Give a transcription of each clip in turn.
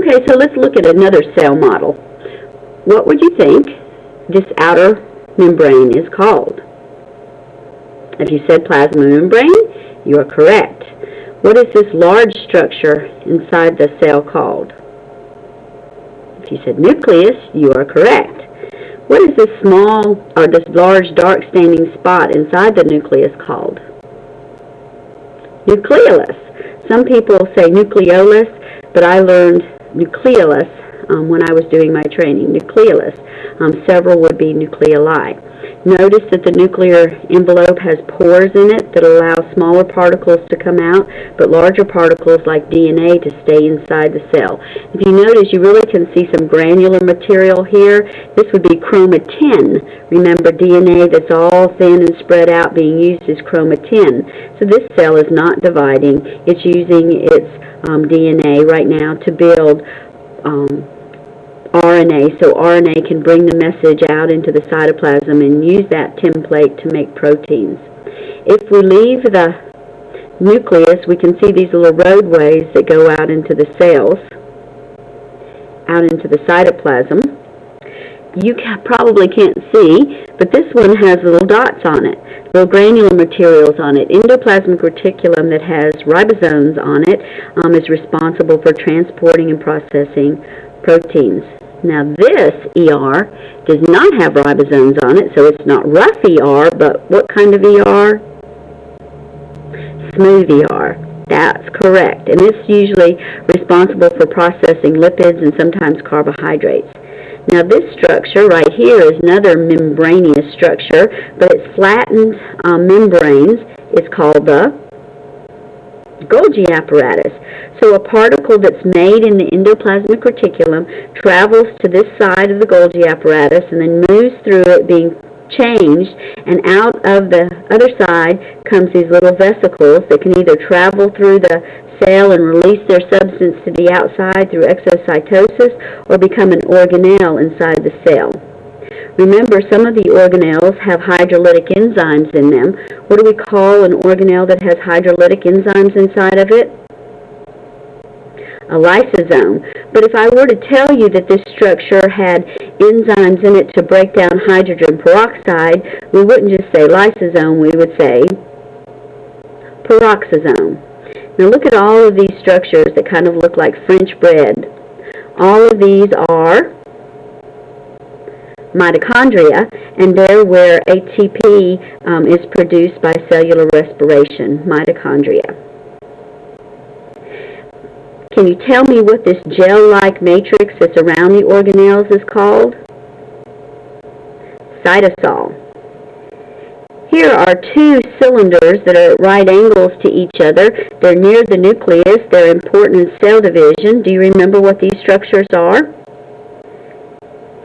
Okay, so let's look at another cell model. What would you think this outer membrane is called? If you said plasma membrane, you are correct. What is this large structure inside the cell called? If you said nucleus, you are correct. What is this small or this large dark staining spot inside the nucleus called? Nucleolus. Some people say nucleolus, but I learned nucleolus when I was doing my training. Nucleolus. Several would be nucleoli. Notice that the nuclear envelope has pores in it that allow smaller particles to come out, but larger particles like DNA to stay inside the cell. If you notice, you really can see some granular material here. This would be chromatin. Remember, DNA that's all thin and spread out being used as chromatin. So this cell is not dividing. It's using its DNA right now to build RNA, so RNA can bring the message out into the cytoplasm and use that template to make proteins. If we leave the nucleus, we can see these little roadways that go out into the cells, out into the cytoplasm. You probably can't see, but this one has little dots on it, little granular materials on it. Endoplasmic reticulum that has ribosomes on it is responsible for transporting and processing proteins. Now this ER does not have ribosomes on it, so it's not rough ER, but what kind of ER? Smooth ER. That's correct. And it's usually responsible for processing lipids and sometimes carbohydrates. Now this structure right here is another membranous structure, but it's flattened membranes. It's called the Golgi apparatus. So a particle that's made in the endoplasmic reticulum travels to this side of the Golgi apparatus and then moves through it being changed, and out of the other side comes these little vesicles that can either travel through the cell and release their substance to the outside through exocytosis or become an organelle inside the cell. Remember, some of the organelles have hydrolytic enzymes in them. What do we call an organelle that has hydrolytic enzymes inside of it? A lysosome. But if I were to tell you that this structure had enzymes in it to break down hydrogen peroxide, we wouldn't just say lysosome, we would say peroxisome. Now look at all of these structures that kind of look like French bread. All of these are mitochondria, and they're where ATP is produced by cellular respiration, mitochondria. Can you tell me what this gel-like matrix that's around the organelles is called? Cytosol. Here are two cylinders that are at right angles to each other. They're near the nucleus. They're important in cell division. Do you remember what these structures are?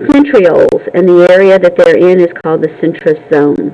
Centrioles, and the area that they're in is called the centrosome.